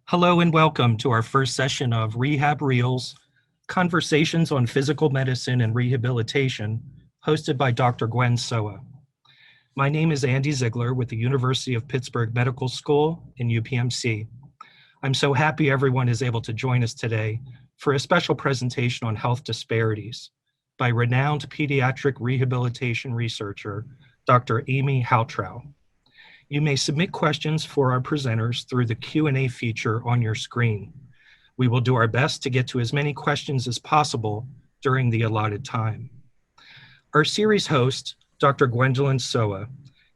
Hello and welcome to our first session of Rehab Reels, Conversations on Physical Medicine and Rehabilitation, hosted by Dr. Gwendolyn Sowa. My name is Andy Ziegler with the University of Pittsburgh Medical School in UPMC. I'm so happy everyone is able to join us today for a special presentation on health disparities by renowned pediatric rehabilitation researcher, Dr. Amy Haltrow. You may submit questions for our presenters through the Q&A feature on your screen. We will do our best to get to as many questions as possible during the allotted time. Our series host, Dr. Gwendolyn Sowa,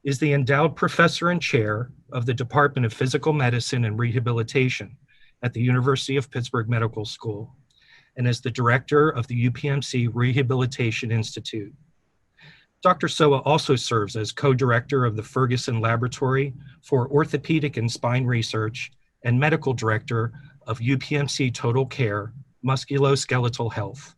is the endowed professor and chair of the Department of Physical Medicine and Rehabilitation at the University of Pittsburgh Medical School, and is the director of the UPMC Rehabilitation Institute. Dr. Sowa also serves as co-director of the Ferguson Laboratory for Orthopaedic and Spine Research and medical director of UPMC Total Care, Musculoskeletal Health.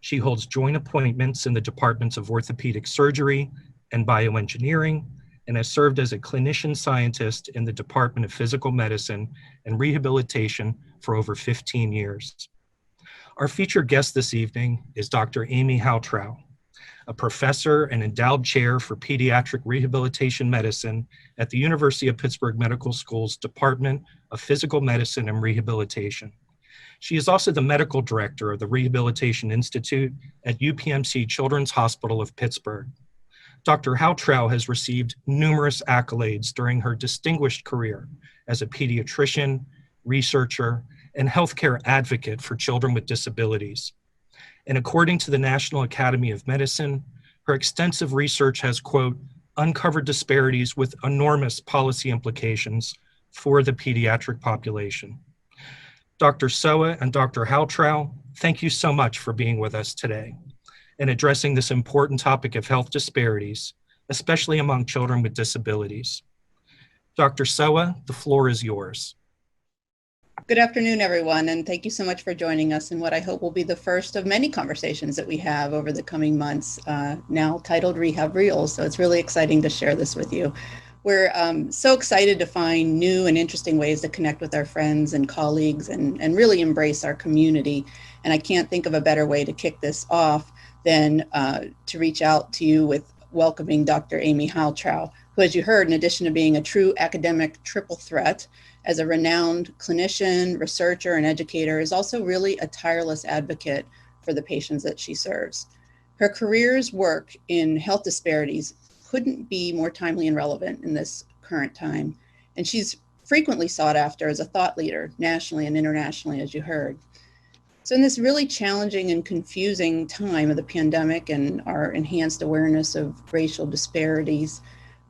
She holds joint appointments in the departments of orthopedic surgery and bioengineering, and has served as a clinician-scientist in the Department of Physical Medicine and Rehabilitation for over 15 years. Our featured guest this evening is Dr. Amy Haltrow, a professor and endowed chair for pediatric rehabilitation medicine at the University of Pittsburgh Medical School's Department of Physical Medicine and Rehabilitation. She is also the medical director of the Rehabilitation Institute at UPMC Children's Hospital of Pittsburgh. Dr. Haltrow has received numerous accolades during her distinguished career as a pediatrician, researcher, and healthcare advocate for children with disabilities. And according to the National Academy of Medicine, her extensive research has, quote, uncovered disparities with enormous policy implications for the pediatric population. Dr. Sowa and Dr. Haltrow, thank you so much for being with us today and addressing this important topic of health disparities, especially among children with disabilities. Dr. Sowa, the floor is yours. Good afternoon, everyone, and thank you so much for joining us in what I hope will be the first of many conversations that we have over the coming months, now titled Rehab Reels. So it's really exciting to share this with you. We're so excited to find new and interesting ways to connect with our friends and colleagues and really embrace our community. And I can't think of a better way to kick this off than to reach out to you with welcoming Dr. Amy Haltrow, who, as you heard, in addition to being a true academic triple threat, as a renowned clinician, researcher, and educator, is also really a tireless advocate for the patients that she serves. Her career's work in health disparities couldn't be more timely and relevant in this current time. And she's frequently sought after as a thought leader, nationally and internationally, as you heard. So in this really challenging and confusing time of the pandemic and our enhanced awareness of racial disparities,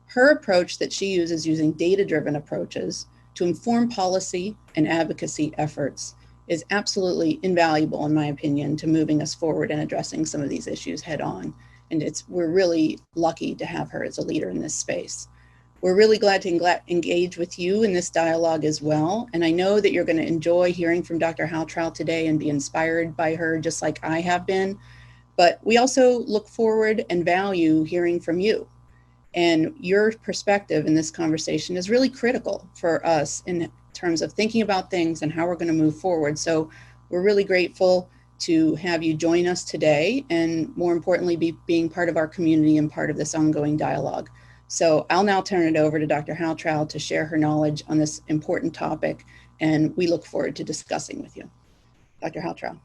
her approach that she uses using data-driven approaches to inform policy and advocacy efforts is absolutely invaluable, in my opinion, to moving us forward and addressing some of these issues head on. And we're really lucky to have her as a leader in this space. We're really glad to engage with you in this dialogue as well. And I know that you're going to enjoy hearing from Dr. Haltrow today and be inspired by her just like I have been. But we also look forward and value hearing from you. And your perspective in this conversation is really critical for us in terms of thinking about things and how we're going to move forward. So we're really grateful to have you join us today, and more importantly, being part of our community and part of this ongoing dialogue. So I'll now turn it over to Dr. Haltrow to share her knowledge on this important topic, and we look forward to discussing with you. Dr. Haltrow.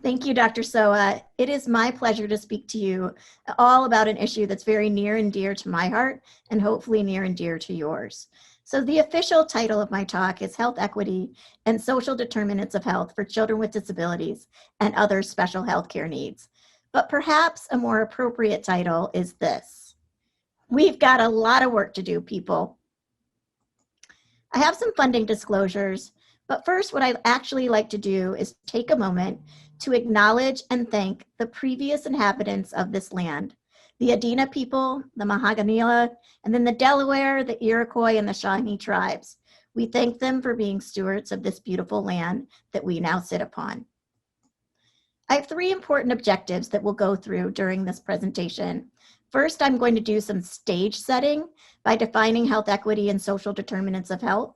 Thank you, Dr. Sowa. It is my pleasure to speak to you all about an issue that's very near and dear to my heart and hopefully near and dear to yours. So the official title of my talk is Health Equity and Social Determinants of Health for Children with Disabilities and Other Special Healthcare Needs. But perhaps a more appropriate title is this: We've got a lot of work to do, people. I have some funding disclosures, but first what I'd actually like to do is take a moment to acknowledge and thank the previous inhabitants of this land, the Adena people, the Mahaganila, and then the Delaware, the Iroquois, and the Shawnee tribes. We thank them for being stewards of this beautiful land that we now sit upon. I have three important objectives that we'll go through during this presentation. First, I'm going to do some stage setting by defining health equity and social determinants of health.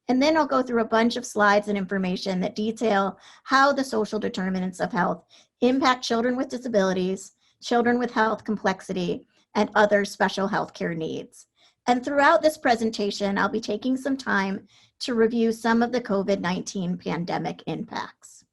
And then I'll go through a bunch of slides and information that detail how the social determinants of health impact children with disabilities, children with health complexity, and other special healthcare needs. And throughout this presentation, I'll be taking some time to review some of the COVID-19 pandemic impacts.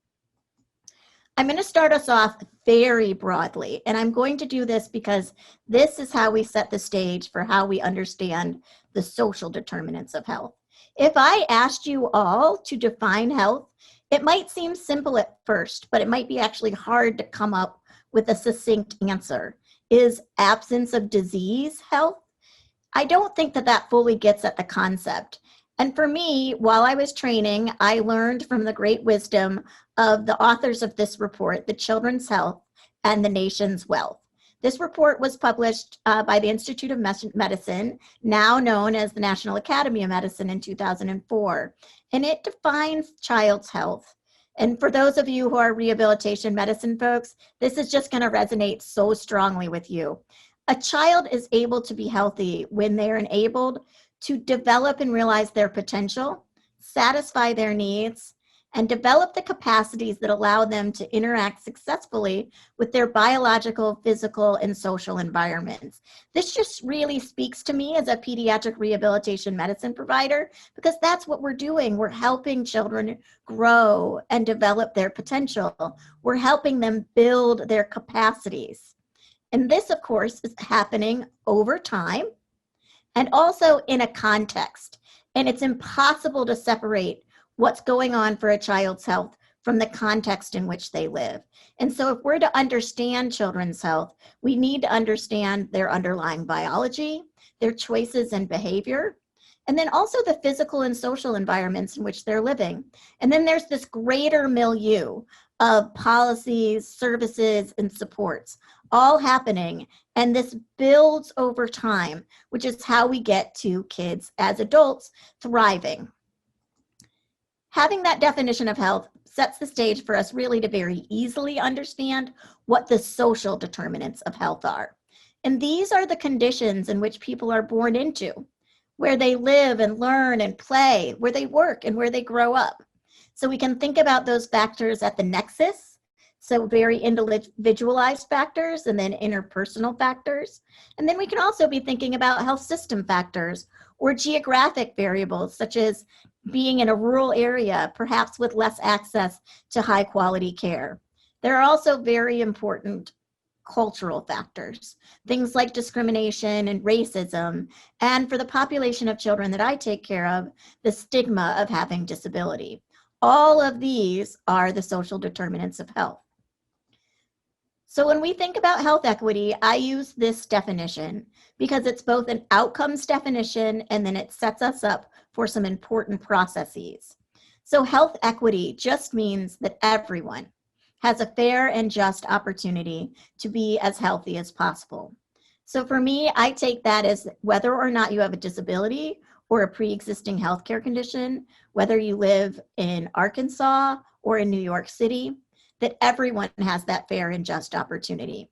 I'm going to start us off very broadly, and I'm going to do this because this is how we set the stage for how we understand the social determinants of health. If I asked you all to define health, it might seem simple at first, but it might be actually hard to come up with a succinct answer. Is absence of disease health? I don't think that that fully gets at the concept. And for me, while I was training, I learned from the great wisdom of the authors of this report, The Children's Health and the Nation's Wealth. This report was published by the Institute of Medicine, now known as the National Academy of Medicine, in 2004, and it defines child's health. And for those of you who are rehabilitation medicine folks, this is just going to resonate so strongly with you. A child is able to be healthy when they are enabled to develop and realize their potential, satisfy their needs, and develop the capacities that allow them to interact successfully with their biological, physical, and social environments. This just really speaks to me as a pediatric rehabilitation medicine provider, because that's what we're doing. We're helping children grow and develop their potential. We're helping them build their capacities. And this, of course, is happening over time and also in a context. And it's impossible to separate what's going on for a child's health from the context in which they live. And so if we're to understand children's health, we need to understand their underlying biology, their choices and behavior, and then also the physical and social environments in which they're living. And then there's this greater milieu of policies, services, and supports all happening. And this builds over time, which is how we get to kids as adults thriving. Having that definition of health sets the stage for us really to very easily understand what the social determinants of health are. And these are the conditions in which people are born into, where they live and learn and play, where they work and where they grow up. So we can think about those factors at the nexus, so very individualized factors and then interpersonal factors. And then we can also be thinking about health system factors or geographic variables, such as being in a rural area, perhaps with less access to high quality care. There are also very important cultural factors, things like discrimination and racism, and for the population of children that I take care of, the stigma of having disability. All of these are the social determinants of health. So when we think about health equity, I use this definition because it's both an outcomes definition and then it sets us up for some important processes. So health equity just means that everyone has a fair and just opportunity to be as healthy as possible. So for me, I take that as whether or not you have a disability or a pre-existing healthcare condition, whether you live in Arkansas or in New York City, that everyone has that fair and just opportunity.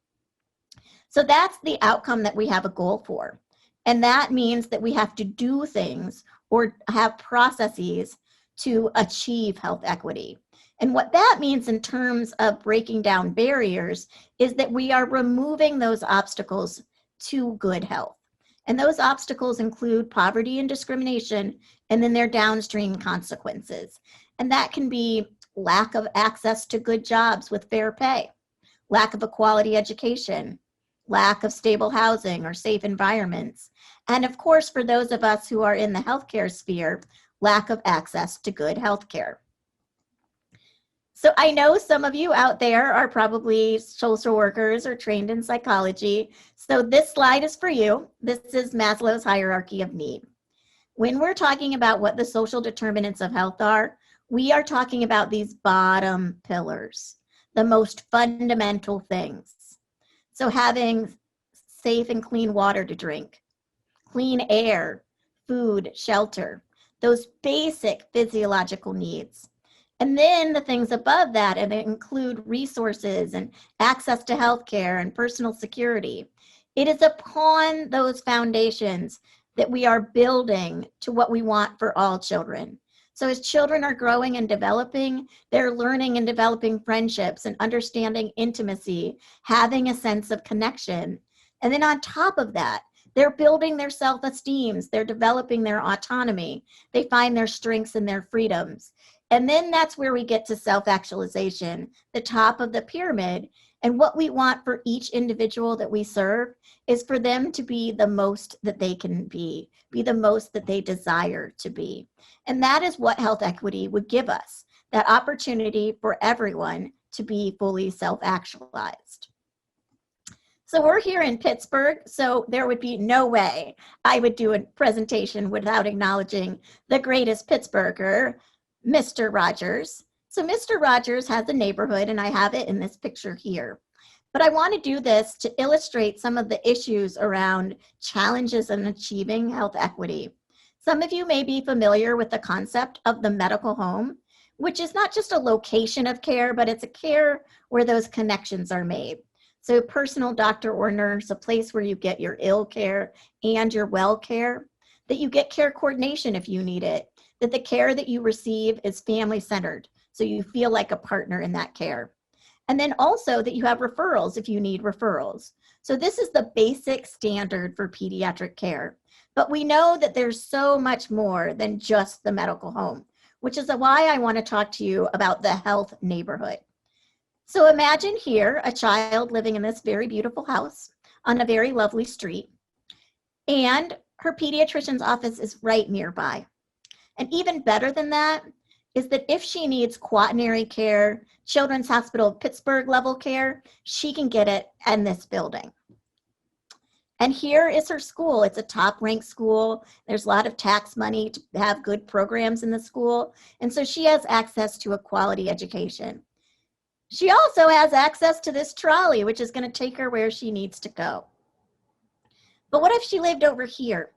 So that's the outcome that we have a goal for. And that means that we have to do things or have processes to achieve health equity. And what that means in terms of breaking down barriers is that we are removing those obstacles to good health. And those obstacles include poverty and discrimination, and then their downstream consequences. And that can be lack of access to good jobs with fair pay, lack of a quality education, lack of stable housing or safe environments. And of course, for those of us who are in the healthcare sphere, lack of access to good healthcare. So I know some of you out there are probably social workers or trained in psychology. So this slide is for you. This is Maslow's hierarchy of need. When we're talking about what the social determinants of health are, we are talking about these bottom pillars, the most fundamental things. So having safe and clean water to drink, clean air, food, shelter, those basic physiological needs. And then the things above that, and they include resources and access to healthcare and personal security. It is upon those foundations that we are building to what we want for all children. So as children are growing and developing, they're learning and developing friendships and understanding intimacy, having a sense of connection. And then on top of that, they're building their self-esteem, they're developing their autonomy, they find their strengths and their freedoms. And then that's where we get to self-actualization, the top of the pyramid. And what we want for each individual that we serve is for them to be the most that they can be the most that they desire to be. And that is what health equity would give us, that opportunity for everyone to be fully self-actualized. So we're here in Pittsburgh, so there would be no way I would do a presentation without acknowledging the greatest Pittsburgher, Mr. Rogers. So Mr. Rogers has a neighborhood, and I have it in this picture here. But I want to do this to illustrate some of the issues around challenges in achieving health equity. Some of you may be familiar with the concept of the medical home, which is not just a location of care, but it's a care where those connections are made. So personal doctor or nurse, a place where you get your ill care and your well care, that you get care coordination if you need it, that the care that you receive is family-centered, so you feel like a partner in that care. And then also that you have referrals if you need referrals. So this is the basic standard for pediatric care. But we know that there's so much more than just the medical home, which is why I want to talk to you about the health neighborhood. So imagine here a child living in this very beautiful house on a very lovely street, and her pediatrician's office is right nearby. And even better than that is that if she needs quaternary care, Children's Hospital of Pittsburgh level care, she can get it in this building. And here is her school. It's a top-ranked school. There's a lot of tax money to have good programs in the school. And so she has access to a quality education. She also has access to this trolley, which is going to take her where she needs to go. But what if she lived over here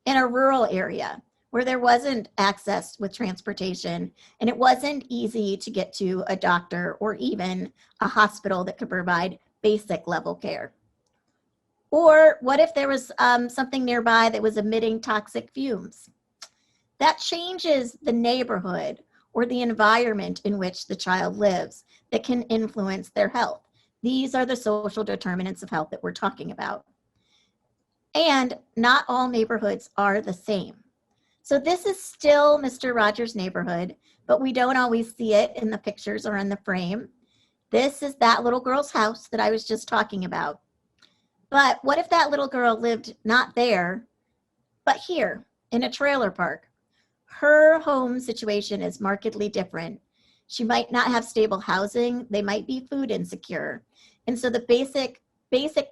in a rural area where there wasn't access with transportation and it wasn't easy to get to a doctor or even a hospital that could provide basic level care? Or what if there was something nearby that was emitting toxic fumes? That changes the neighborhood or the environment in which the child lives that can influence their health. These are the social determinants of health that we're talking about. And not all neighborhoods are the same. So this is still Mr. Rogers' neighborhood, but we don't always see it in the pictures or in the frame. This is that little girl's house that I was just talking about. But what if that little girl lived not there, but here in a trailer park? Her home situation is markedly different. She might not have stable housing. They might be food insecure. And so the basic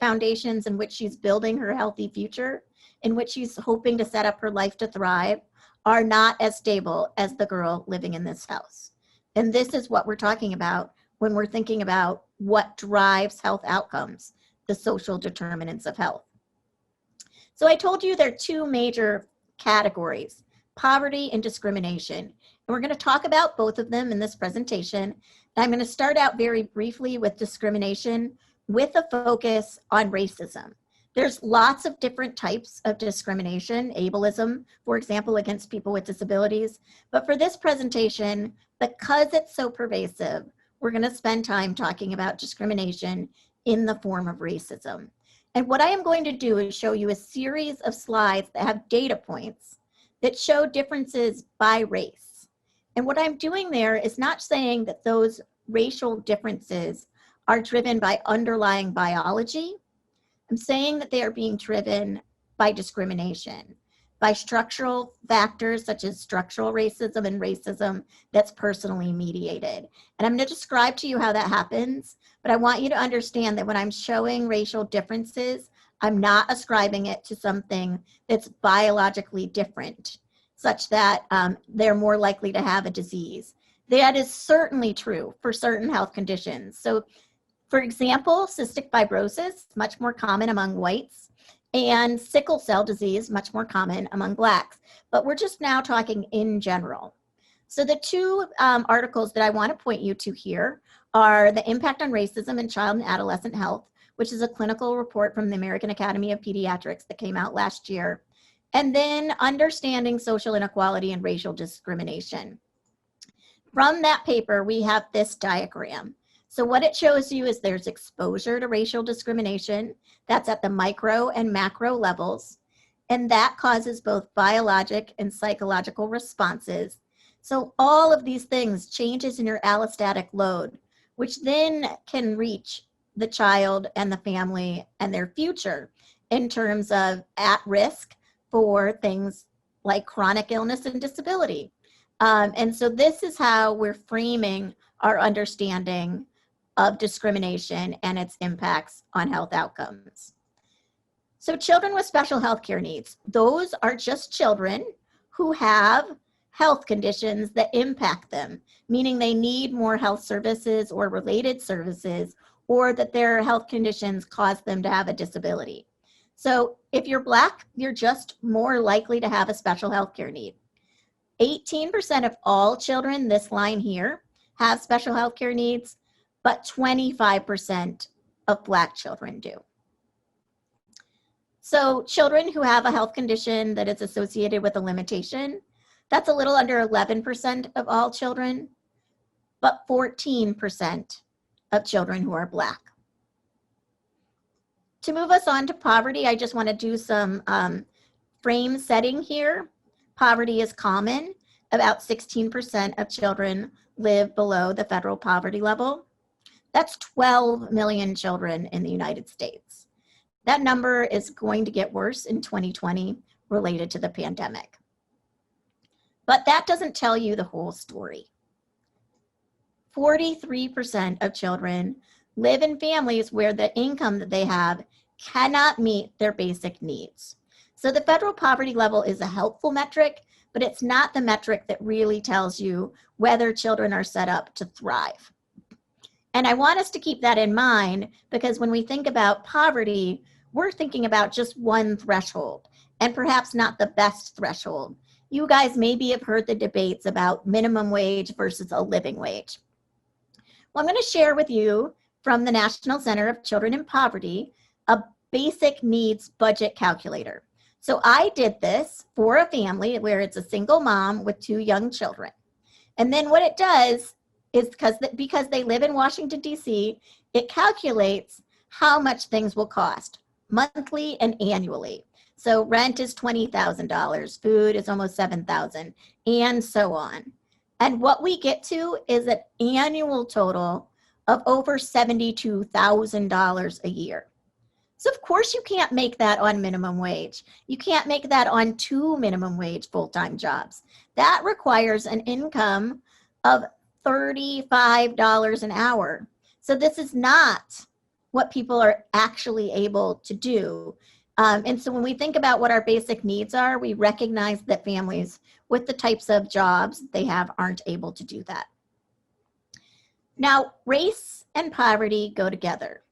foundations in which she's building her healthy future, in which she's hoping to set up her life to thrive, are not as stable as the girl living in this house. And this is what we're talking about when we're thinking about what drives health outcomes, the social determinants of health. So I told you there are two major categories, poverty and discrimination. And we're going to talk about both of them in this presentation. I'm going to start out very briefly with discrimination with a focus on racism. There's lots of different types of discrimination, ableism, for example, against people with disabilities. But for this presentation, because it's so pervasive, we're going to spend time talking about discrimination in the form of racism. And what I am going to do is show you a series of slides that have data points that show differences by race. And what I'm doing there is not saying that those racial differences are driven by underlying biology. I'm saying that they are being driven by discrimination, by structural factors such as structural racism and racism that's personally mediated. And I'm going to describe to you how that happens, but I want you to understand that when I'm showing racial differences, I'm not ascribing it to something that's biologically different, such that they're more likely to have a disease. That is certainly true for certain health conditions. So, for example, cystic fibrosis, much more common among whites, and sickle cell disease, much more common among blacks. But we're just now talking in general. So the two articles that I want to point you to here are The Impact on Racism in Child and Adolescent Health, which is a clinical report from the American Academy of Pediatrics that came out last year, And then understanding social inequality and racial discrimination. From that paper, we have this diagram. So what it shows you is there's exposure to racial discrimination. That's at the micro and macro levels. And that causes both biologic and psychological responses. So all of these things, changes in your allostatic load, which then can reach the child and the family and their future in terms of at risk for things like chronic illness and disability. And so this is how we're framing our understanding of discrimination and its impacts on health outcomes. So children with special health care needs, those are just children who have health conditions that impact them, meaning they need more health services or related services, or that their health conditions cause them to have a disability. So if you're Black, you're just more likely to have a special health care need. 18% of all children, this line here, have special health care needs, but 25% of Black children do. So children who have a health condition that is associated with a limitation, that's a little under 11% of all children, but 14% of children who are Black. To move us on to poverty, I just want to do some frame setting here. Poverty is common. About 16% of children live below the federal poverty level. That's 12 million children in the United States. That number is going to get worse in 2020 related to the pandemic. But that doesn't tell you the whole story. 43% of children live in families where the income that they have cannot meet their basic needs. So the federal poverty level is a helpful metric, but it's not the metric that really tells you whether children are set up to thrive. And I want us to keep that in mind, because when we think about poverty, we're thinking about just one threshold, and perhaps not the best threshold. You guys maybe have heard the debates about minimum wage versus a living wage. Well, I'm going to share with you from the National Center of Children in Poverty a basic needs budget calculator. So I did this for a family where it's a single mom with 2 young children. And then what it does is, because they live in Washington, D.C., it calculates how much things will cost monthly and annually. So rent is $20,000, food is almost $7,000, and so on. And what we get to is an annual total of over $72,000 a year. So of course you can't make that on minimum wage. You can't make that on 2 minimum wage full-time jobs. That requires an income of $35 an hour. So this is not what people are actually able to do. And so when we think about what our basic needs are, we recognize that families with the types of jobs they have aren't able to do that. Now, race and poverty go together.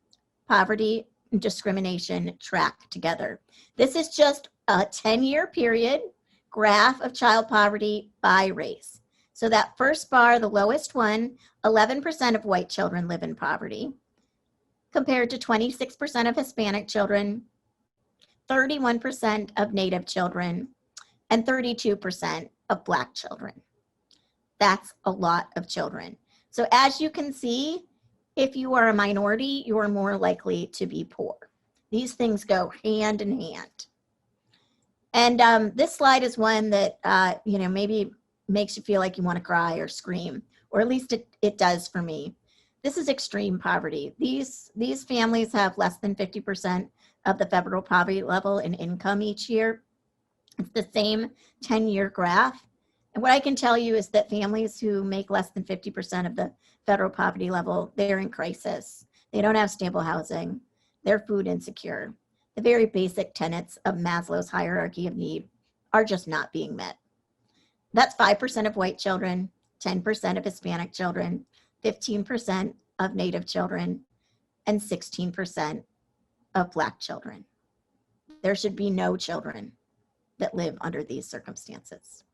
Poverty and discrimination track together. This is just a 10-year period graph of child poverty by race. So that first bar, the lowest one, 11% of white children live in poverty, compared to 26% of Hispanic children, 31% of Native children, and 32% of Black children. That's a lot of children. So as you can see, if you are a minority, you are more likely to be poor. These things go hand in hand. And this slide is one that maybe makes you feel like you want to cry or scream, or at least it does for me. This is extreme poverty. These families have less than 50% of the federal poverty level in income each year. It's the same 10-year graph. And what I can tell you is that families who make less than 50% of the federal poverty level, they're in crisis. They don't have stable housing. They're food insecure. The very basic tenets of Maslow's hierarchy of need are just not being met. That's 5% of white children, 10% of Hispanic children, 15% of Native children, and 16% of Black children. There should be no children that live under these circumstances.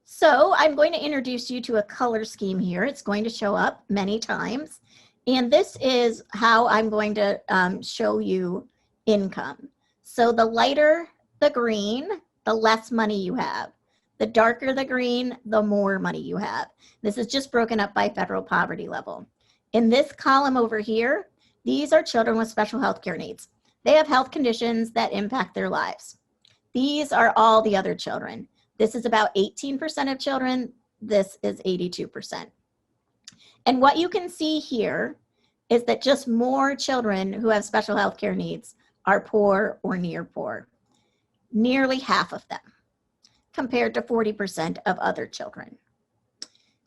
So I'm going to introduce you to a color scheme here. It's going to show up many times. And this is how I'm going to show you income. So the lighter the green, the less money you have. The darker the green, the more money you have. This is just broken up by federal poverty level. In this column over here, these are children with special health care needs. They have health conditions that impact their lives. These are all the other children. This is about 18% of children. This is 82%. And what you can see here is that just more children who have special health care needs are poor or near poor. Nearly half of them, compared to 40% of other children.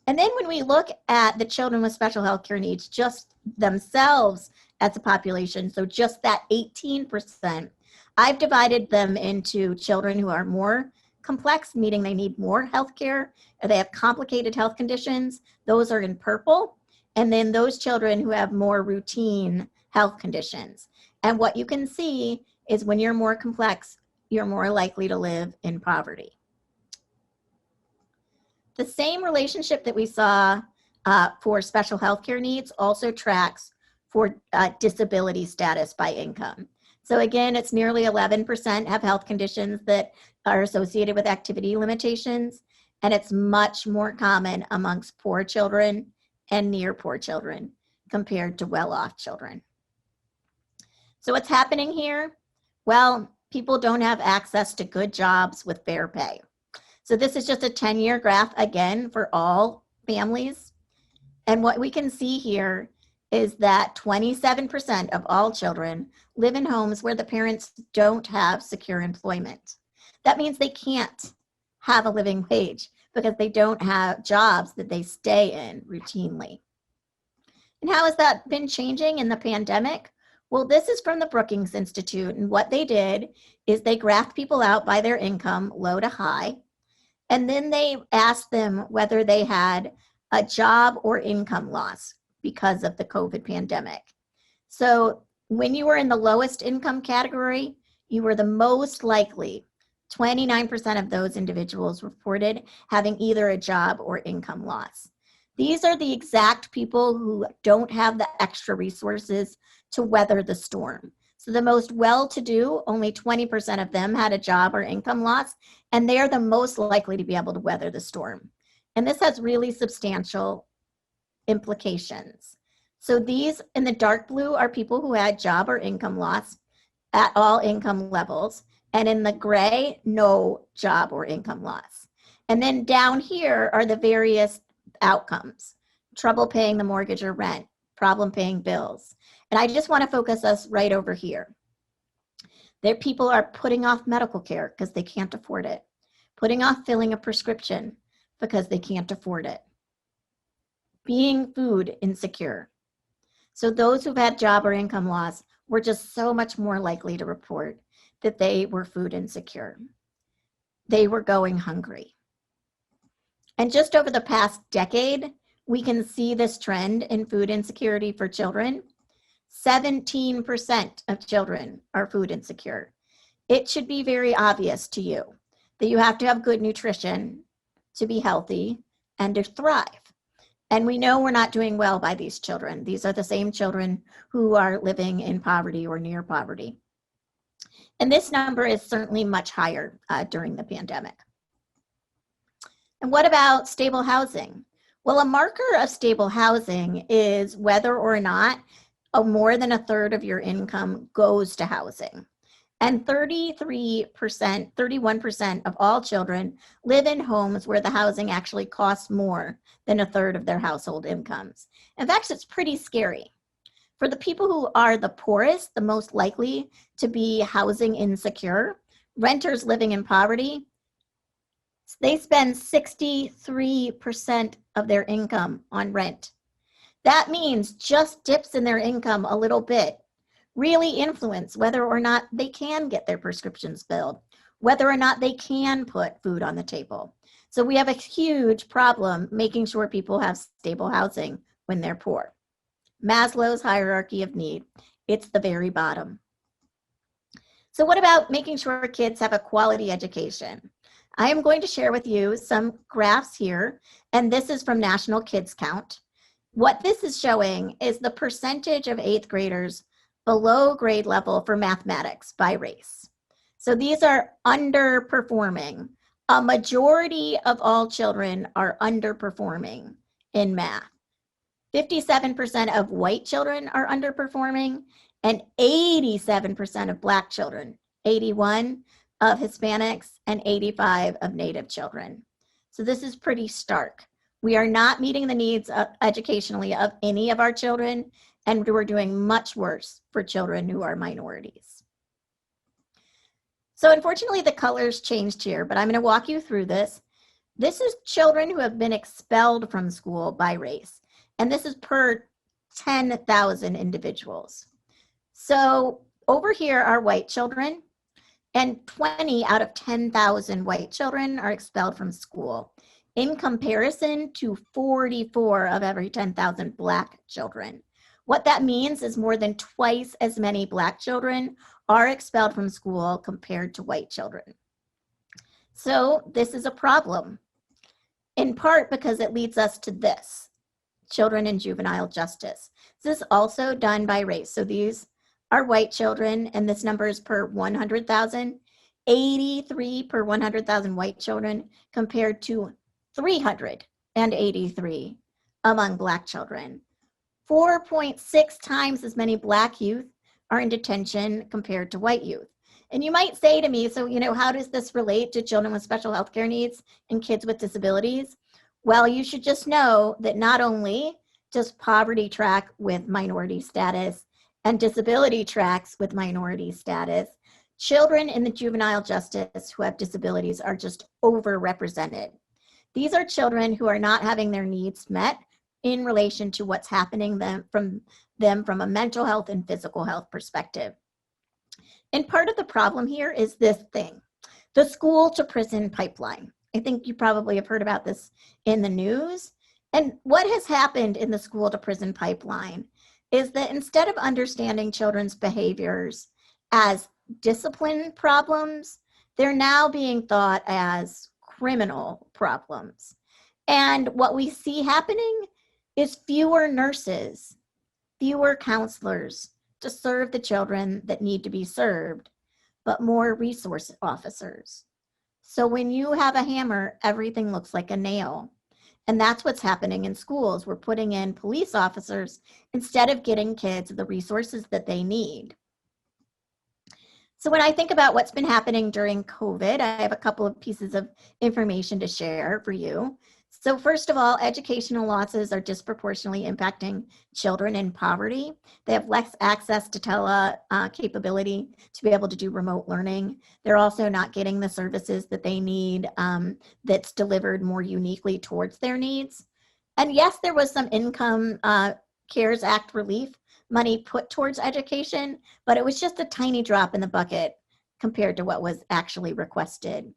And then when we look at the children with special health care needs just themselves as a population, so just that 18%, I've divided them into children who are more complex, meaning they need more health care, or they have complicated health conditions. Those are in purple. And then those children who have more routine health conditions. And what you can see is when you're more complex, you're more likely to live in poverty. The same relationship that we saw for special health care needs also tracks for disability status by income. So again, it's nearly 11% have health conditions that are associated with activity limitations, and it's much more common amongst poor children and near poor children compared to well-off children. So what's happening here? Well, people don't have access to good jobs with fair pay. So this is just a 10-year graph, again, for all families. And what we can see here is that 27% of all children live in homes where the parents don't have secure employment. That means they can't have a living wage because they don't have jobs that they stay in routinely. And how has that been changing in the pandemic? Well, this is from the Brookings Institute, and what they did is they graphed people out by their income, low to high, and then they asked them whether they had a job or income loss because of the COVID pandemic. So when you were in the lowest income category, you were the most likely, 29% of those individuals reported having either a job or income loss. These are the exact people who don't have the extra resources to weather the storm. So the most well-to-do, only 20% of them had a job or income loss, and they are the most likely to be able to weather the storm. And this has really substantial implications. So these in the dark blue are people who had job or income loss at all income levels, and in the gray, no job or income loss. And then down here are the various outcomes: trouble paying the mortgage or rent, problem paying bills. And I just want to focus us right over here. There, people are putting off medical care because they can't afford it, putting off filling a prescription because they can't afford it, being food insecure. So those who've had job or income loss were just so much more likely to report that they were food insecure. They were going hungry. And just over the past decade, we can see this trend in food insecurity for children. 17% of children are food insecure. It should be very obvious to you that you have to have good nutrition to be healthy and to thrive. And we know we're not doing well by these children. These are the same children who are living in poverty or near poverty. And this number is certainly much higher during the pandemic. And what about stable housing? Well, a marker of stable housing is whether or not more than a third of your income goes to housing. And 31% of all children live in homes where the housing actually costs more than a third of their household incomes. In fact, it's pretty scary. For the people who are the poorest, the most likely to be housing insecure, renters living in poverty, they spend 63% of their income on rent. That means just dips in their income a little bit really influence whether or not they can get their prescriptions filled, whether or not they can put food on the table. So we have a huge problem making sure people have stable housing when they're poor. Maslow's hierarchy of need, it's the very bottom. So what about making sure kids have a quality education? I am going to share with you some graphs here, and this is from National Kids Count. What this is showing is the percentage of 8th graders below grade level for mathematics by race. So these are underperforming. A majority of all children are underperforming in math. 57% of white children are underperforming, and 87% of Black children, 81 of Hispanics, and 85 of Native children. So this is pretty stark. We are not meeting the needs educationally of any of our children, and we're doing much worse for children who are minorities. So unfortunately, the colors changed here, but I'm going to walk you through this. This is children who have been expelled from school by race, and this is per 10,000 individuals. So over here are white children, and 20 out of 10,000 white children are expelled from school, in comparison to 44 of every 10,000 Black children. What that means is more than twice as many Black children are expelled from school compared to white children. So this is a problem, in part because it leads us to this, children in juvenile justice. This is also done by race. So these are white children, and this number is per 100,000, 83 per 100,000 white children compared to 383 among Black children. 4.6 times as many Black youth are in detention compared to white youth. And you might say to me, so, how does this relate to children with special health care needs and kids with disabilities? Well, you should just know that not only does poverty track with minority status and disability tracks with minority status, children in the juvenile justice who have disabilities are just overrepresented. These are children who are not having their needs met in relation to what's happening from a mental health and physical health perspective. And part of the problem here is this thing, the school to prison pipeline. I think you probably have heard about this in the news. And what has happened in the school to prison pipeline is that instead of understanding children's behaviors as discipline problems, they're now being thought as criminal problems. And what we see happening is fewer nurses, fewer counselors to serve the children that need to be served, but more resource officers. So when you have a hammer, everything looks like a nail. And that's what's happening in schools. We're putting in police officers instead of getting kids the resources that they need. So when I think about what's been happening during COVID, I have a couple of pieces of information to share for you. So first of all, educational losses are disproportionately impacting children in poverty. They have less access to capability to be able to do remote learning. They're also not getting the services that they need that's delivered more uniquely towards their needs. And yes, there was some income CARES Act relief money put towards education, but it was just a tiny drop in the bucket compared to what was actually requested.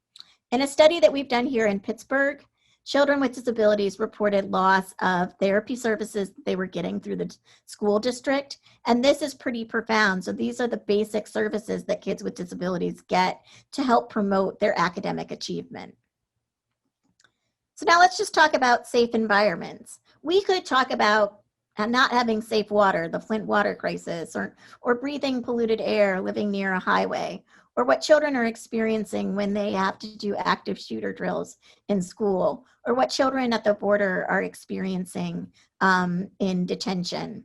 In a study that we've done here in Pittsburgh, children with disabilities reported loss of therapy services they were getting through the school district, and this is pretty profound. So these are the basic services that kids with disabilities get to help promote their academic achievement. So now let's just talk about safe environments. We could talk about not having safe water, the Flint water crisis, or breathing polluted air, living near a highway, or what children are experiencing when they have to do active shooter drills in school, or what children at the border are experiencing in detention.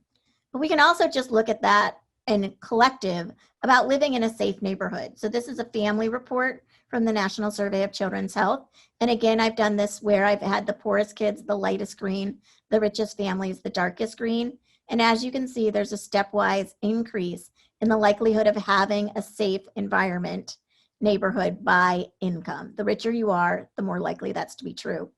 But we can also just look at that in collective about living in a safe neighborhood. So this is a family report from the National Survey of Children's Health. And again, I've done this where I've had the poorest kids, the lightest green, the richest families, the darkest green. And as you can see, there's a stepwise increase in the likelihood of having a safe environment neighborhood by income. The richer you are, the more likely that's to be true.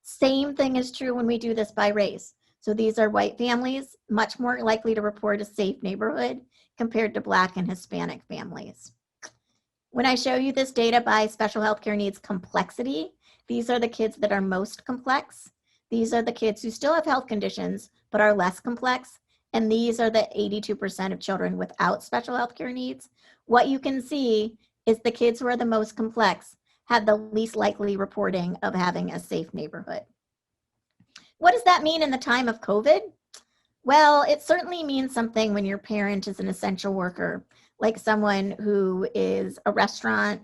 Same thing is true when we do this by race. So these are white families, much more likely to report a safe neighborhood compared to Black and Hispanic families. When I show you this data by special health care needs complexity, these are the kids that are most complex. These are the kids who still have health conditions, but are less complex. And these are the 82% of children without special health care needs. What you can see is the kids who are the most complex have the least likely reporting of having a safe neighborhood. What does that mean in the time of COVID? Well, it certainly means something when your parent is an essential worker, like someone who is a restaurant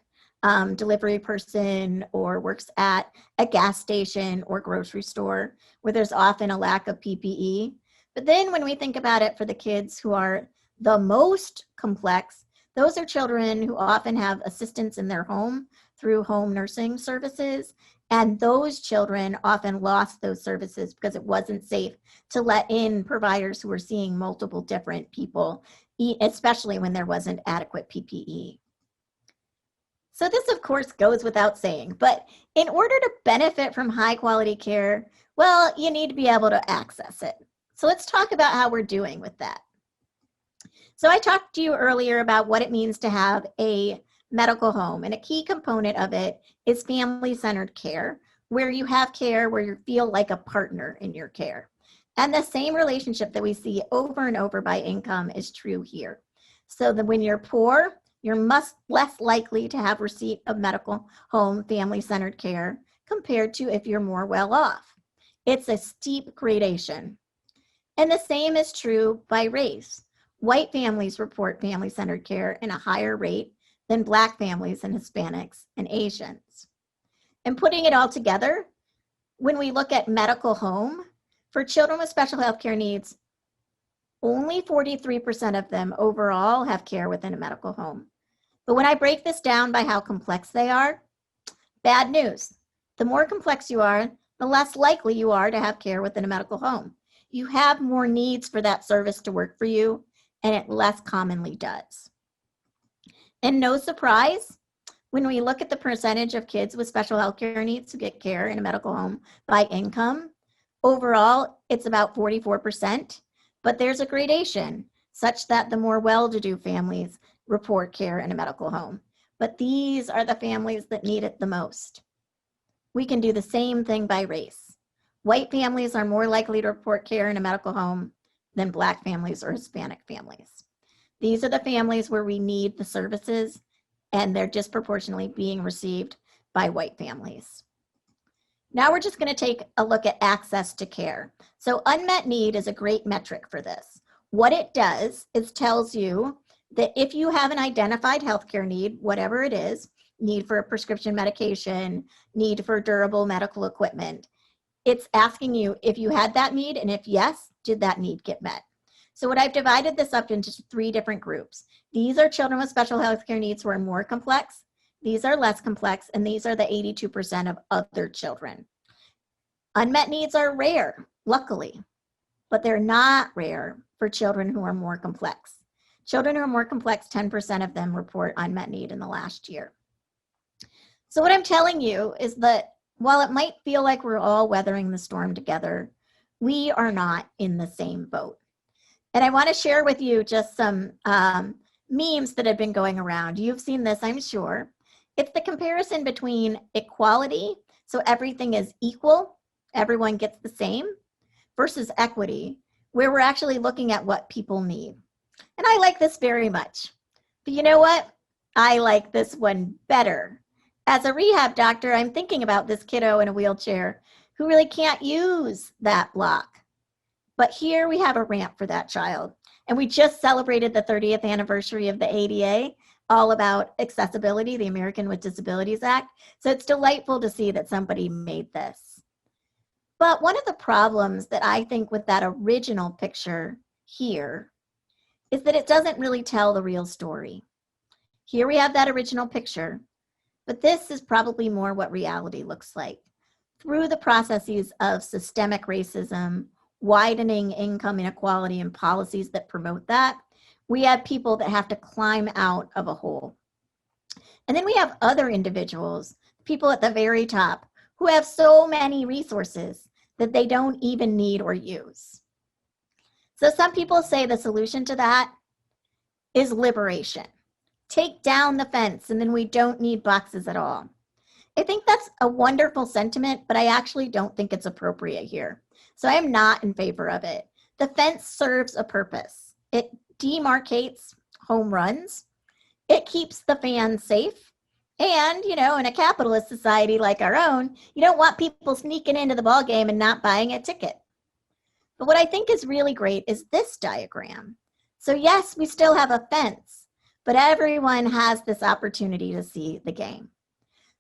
delivery person or works at a gas station or grocery store where there's often a lack of PPE. But then when we think about it for the kids who are the most complex, those are children who often have assistance in their home through home nursing services. And those children often lost those services because it wasn't safe to let in providers who were seeing multiple different people, especially when there wasn't adequate PPE. So this, of course, goes without saying, but in order to benefit from high quality care, well, you need to be able to access it. So let's talk about how we're doing with that. So I talked to you earlier about what it means to have a medical home, and a key component of it is family-centered care, where you have care where you feel like a partner in your care. And the same relationship that we see over and over by income is true here. So that when you're poor, you're much less likely to have receipt of medical home family-centered care compared to if you're more well off. It's a steep gradation. And the same is true by race. White families report family-centered care in a higher rate than Black families and Hispanics and Asians. And putting it all together, when we look at medical home, for children with special health care needs, only 43% of them overall have care within a medical home. But when I break this down by how complex they are, bad news. The more complex you are, the less likely you are to have care within a medical home. You have more needs for that service to work for you, and it less commonly does. And no surprise, when we look at the percentage of kids with special health care needs who get care in a medical home by income, overall, it's about 44%, but there's a gradation such that the more well-to-do families report care in a medical home. But these are the families that need it the most. We can do the same thing by race. White families are more likely to report care in a medical home than Black families or Hispanic families. These are the families where we need the services, and they're disproportionately being received by white families. Now we're just going to take a look at access to care. So unmet need is a great metric for this. What it does is tells you that if you have an identified healthcare need, whatever it is, need for a prescription medication, need for durable medical equipment, it's asking you if you had that need, and if yes, did that need get met? So what I've divided this up into 3 different groups. These are children with special healthcare needs who are more complex, these are less complex, and these are the 82% of other children. Unmet needs are rare, luckily, but they're not rare for children who are more complex. Children who are more complex, 10% of them report unmet need in the last year. So what I'm telling you is that while it might feel like we're all weathering the storm together, we are not in the same boat. And I want to share with you just some memes that have been going around. You've seen this, I'm sure. It's the comparison between equality, so everything is equal, everyone gets the same, versus equity, where we're actually looking at what people need. And I like this very much. But you know what? I like this one better. As a rehab doctor, I'm thinking about this kiddo in a wheelchair who really can't use that block. But here we have a ramp for that child. And we just celebrated the 30th anniversary of the ADA, all about accessibility, the American with Disabilities Act. So it's delightful to see that somebody made this. But one of the problems that I think with that original picture here is that it doesn't really tell the real story. Here we have that original picture, but this is probably more what reality looks like. Through the processes of systemic racism, widening income inequality and policies that promote that, we have people that have to climb out of a hole. And then we have other individuals, people at the very top, who have so many resources that they don't even need or use. So some people say the solution to that is liberation. Take down the fence and then we don't need boxes at all. I think that's a wonderful sentiment, but I actually don't think it's appropriate here. So I am not in favor of it. The fence serves a purpose. It demarcates home runs. It keeps the fans safe. And, you know, in a capitalist society like our own, you don't want people sneaking into the ball game and not buying a ticket. But what I think is really great is this diagram. So yes, we still have a fence, but everyone has this opportunity to see the game.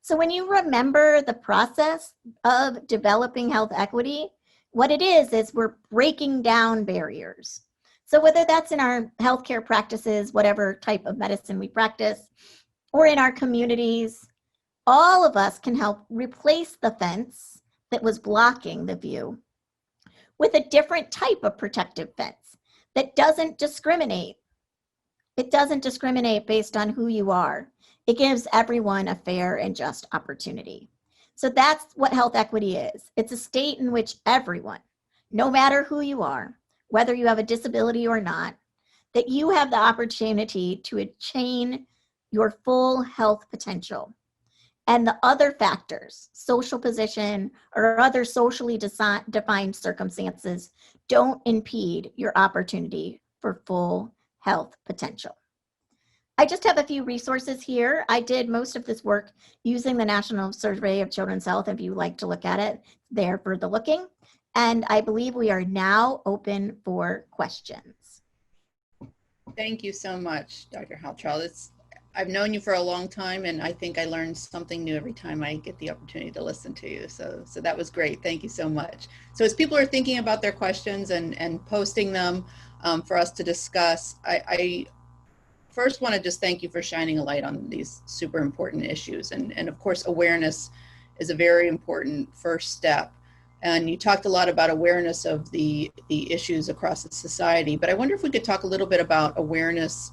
So when you remember the process of developing health equity, what it is we're breaking down barriers. So whether that's in our healthcare practices, whatever type of medicine we practice, or in our communities, all of us can help replace the fence that was blocking the view with a different type of protective fence that doesn't discriminate. It doesn't discriminate based on who you are. It gives everyone a fair and just opportunity. So that's what health equity is. It's a state in which everyone, no matter who you are, whether you have a disability or not, that you have the opportunity to attain your full health potential. And the other factors, social position or other socially defined circumstances, don't impede your opportunity for full health potential. I just have a few resources here. I did most of this work using the National Survey of Children's Health. If you like to look at it, there for the looking. And I believe we are now open for questions. Thank you so much, Dr. Haltrell. I've known you for a long time, and I think I learn something new every time I get the opportunity to listen to you. So that was great. Thank you so much. So as people are thinking about their questions and posting them for us to discuss, I first want to just thank you for shining a light on these super important issues. And of course, awareness is a very important first step. And you talked a lot about awareness of the issues across the society, but I wonder if we could talk a little bit about awareness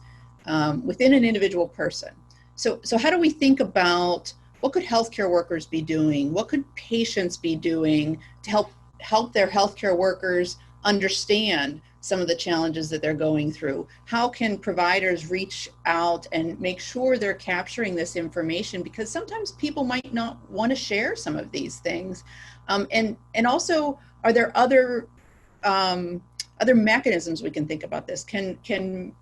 within an individual person. So how do we think about what could healthcare workers be doing? What could patients be doing to help their healthcare workers understand some of the challenges that they're going through? How can providers reach out and make sure they're capturing this information? Because sometimes people might not want to share some of these things. And also, are there other mechanisms we can think about this? Can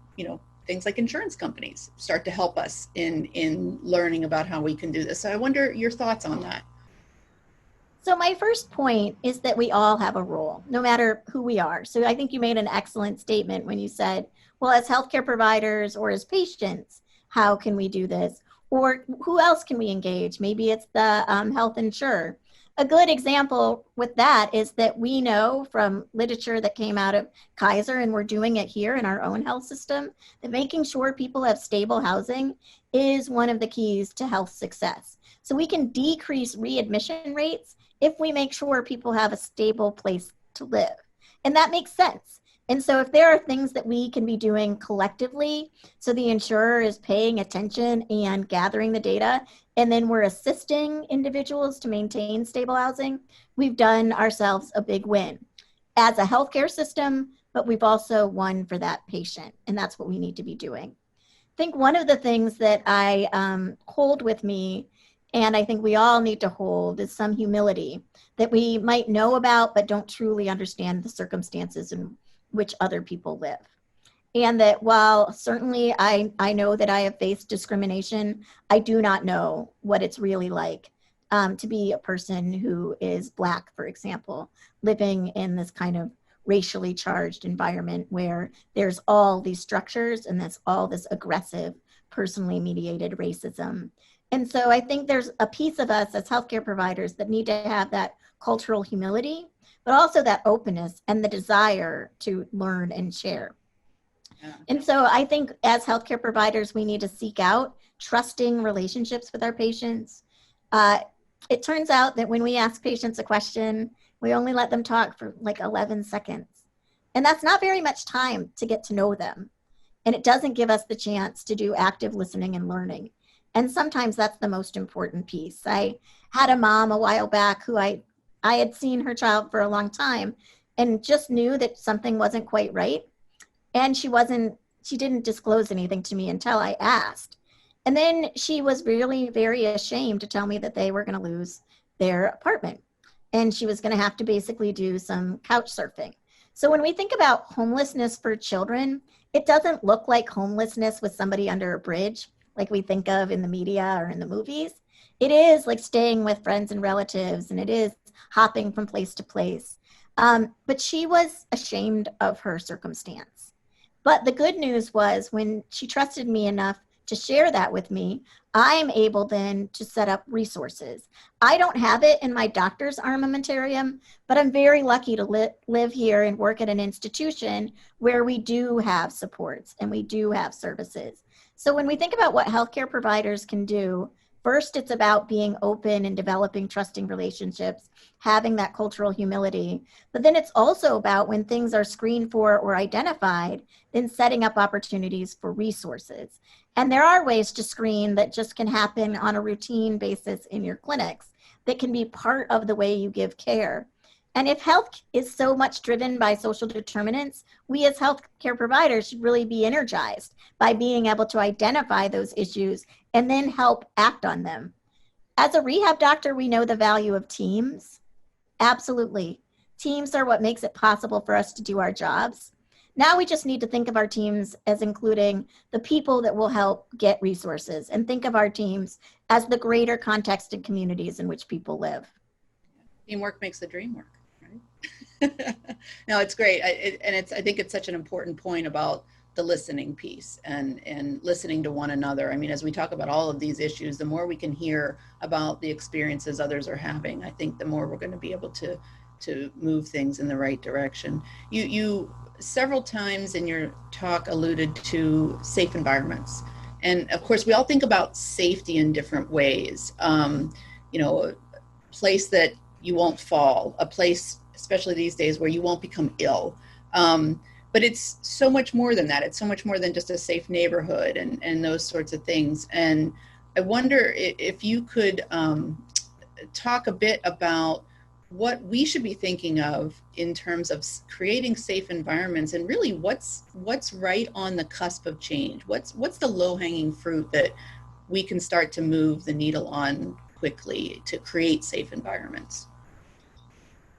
things like insurance companies start to help us in learning about how we can do this? So I wonder your thoughts on that. So my first point is that we all have a role, no matter who we are. So I think you made an excellent statement when you said, well, as healthcare providers or as patients, how can we do this? Or who else can we engage? Maybe it's the health insurer. A good example with that is that we know from literature that came out of Kaiser, and we're doing it here in our own health system, that making sure people have stable housing is one of the keys to health success. So we can decrease readmission rates if we make sure people have a stable place to live. And that makes sense. And so if there are things that we can be doing collectively, so the insurer is paying attention and gathering the data, and then we're assisting individuals to maintain stable housing, we've done ourselves a big win as a healthcare system, but we've also won for that patient, and that's what we need to be doing. I think one of the things that I hold with me, and I think we all need to hold, is some humility that we might know about but don't truly understand the circumstances in which other people live. And that while certainly I know that I have faced discrimination, I do not know what it's really like to be a person who is Black, for example, living in this kind of racially charged environment where there's all these structures and there's all this aggressive, personally mediated racism. And so I think there's a piece of us as healthcare providers that need to have that cultural humility, but also that openness and the desire to learn and share. Yeah. And so I think as healthcare providers, we need to seek out trusting relationships with our patients. It turns out that when we ask patients a question, we only let them talk for like 11 seconds. And that's not very much time to get to know them. And it doesn't give us the chance to do active listening and learning. And sometimes that's the most important piece. I had a mom a while back who I had seen her child for a long time and just knew that something wasn't quite right. And she didn't disclose anything to me until I asked. And then she was really very ashamed to tell me that they were going to lose their apartment. And she was going to have to basically do some couch surfing. So when we think about homelessness for children, it doesn't look like homelessness with somebody under a bridge, like we think of in the media or in the movies. It is like staying with friends and relatives, and it is hopping from place to place. But she was ashamed of her circumstance. But the good news was when she trusted me enough to share that with me, I'm able then to set up resources. I don't have it in my doctor's armamentarium, but I'm very lucky to live here and work at an institution where we do have supports and we do have services. So when we think about what healthcare providers can do, first, it's about being open and developing trusting relationships, having that cultural humility. But then it's also about when things are screened for or identified, then setting up opportunities for resources. And there are ways to screen that just can happen on a routine basis in your clinics that can be part of the way you give care. And if health is so much driven by social determinants, we as healthcare providers should really be energized by being able to identify those issues and then help act on them. As a rehab doctor, we know the value of teams. Absolutely. Teams are what makes it possible for us to do our jobs. Now we just need to think of our teams as including the people that will help get resources, and think of our teams as the greater context and communities in which people live. Teamwork makes the dream work, right? No, it's great. I think it's such an important point about the listening piece and listening to one another. I mean, as we talk about all of these issues, the more we can hear about the experiences others are having, I think the more we're going to be able to move things in the right direction. You several times in your talk alluded to safe environments. And of course, we all think about safety in different ways. You know, a place that you won't fall, a place, especially these days, where you won't become ill. But it's so much more than that. It's so much more than just a safe neighborhood and those sorts of things. And I wonder if you could talk a bit about what we should be thinking of in terms of creating safe environments, and really what's right on the cusp of change. What's the low-hanging fruit that we can start to move the needle on quickly to create safe environments?